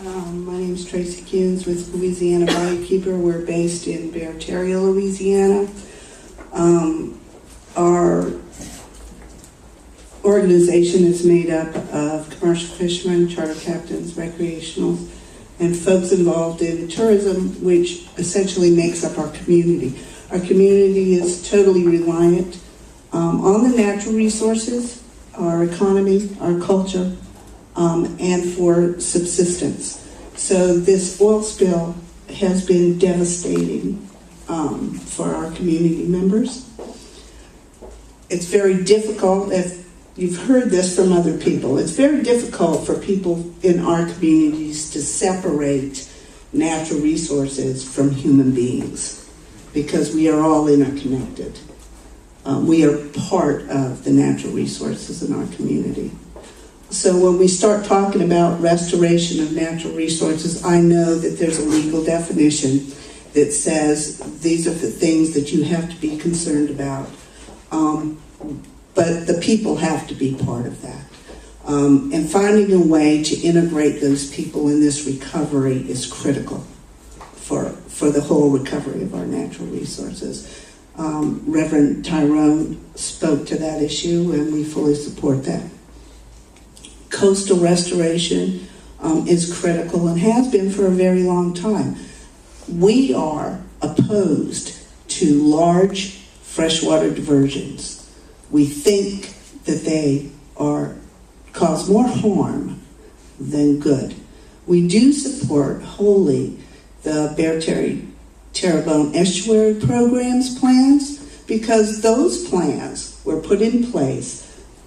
My name is Tracy with Louisiana Baykeeper. We're based in Barataria, Louisiana. Our organization is made up of commercial fishermen, charter captains, recreationals, and folks involved in tourism, which essentially makes up our community. Our community is totally reliant on the natural resources, our economy, our culture, and for subsistence. So this oil spill has been devastating for our community members. It's very difficult, as you've heard this from other people, it's very difficult for people in our communities to separate natural resources from human beings because we are all interconnected. We are part of the natural resources in our community. So when we start talking about restoration of natural resources, I know that there's a legal definition that says these are the things that you have to be concerned about. But the people have to be part of that. And finding a way to integrate those people in this recovery is critical for the whole recovery of our natural resources. Reverend Tyrone spoke to that issue, and we fully support that. Coastal restoration is critical and has been for a very long time. We are opposed to large freshwater diversions. We think that they cause more harm than good. We do support wholly the Barataria-Terrebonne Estuary Programs plans because those plans were put in place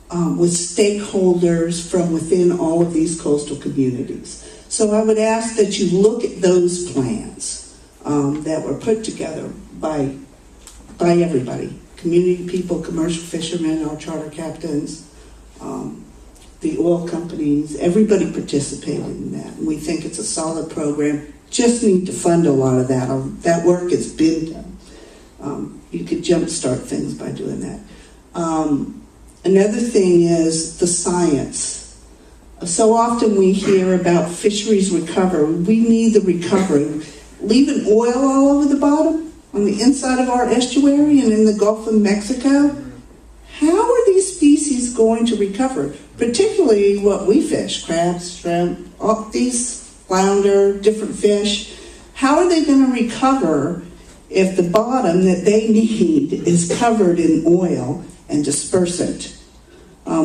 with stakeholders from within all of these coastal communities. So I would ask that you look at those plans that were put together by everybody, community people, commercial fishermen, our charter captains, the oil companies, everybody participated in that. We think it's a solid program. Just need to fund a lot of that. That work has been done. You could jumpstart things by doing that. Another thing is the science. So often we hear about fisheries recovery. We need the recovery. Leaving oil all over the bottom on the inside of our estuary and in the Gulf of Mexico, how are these species going to recover? Particularly what we fish, crabs, shrimp, all these flounder, different fish. How are they going to recover if the bottom that they need is covered in oil and dispersant?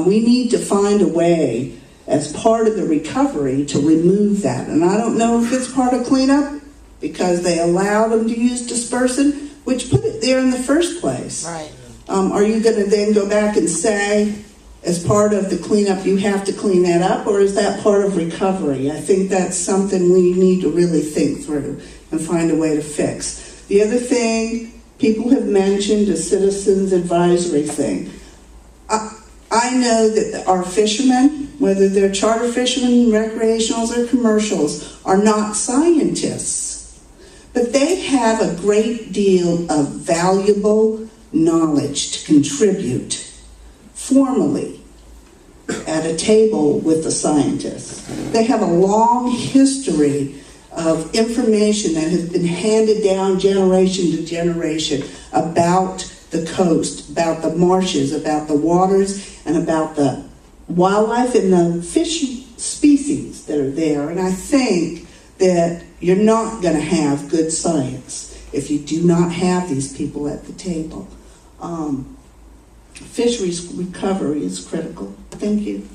We need to find a way as part of the recovery to remove that. And I don't know if it's part of cleanup because they allowed them to use dispersant, which put it there in the first place. Right. Are you going to then go back and say, as part of the cleanup, you have to clean that up, or is that part of recovery? I think that's something we need to really think through and find a way to fix. The other thing people have mentioned, a citizens advisory thing. I know that our fishermen, whether they're charter fishermen, recreationals, or commercials, are not scientists. But they have a great deal of valuable knowledge to contribute formally at a table with the scientists. They have a long history of information that has been handed down generation to generation about the coast, about the marshes, about the waters, and about the wildlife and the fish species that are there. And I think that you're not going to have good science if you do not have these people at the table. Fisheries recovery is critical. Thank you.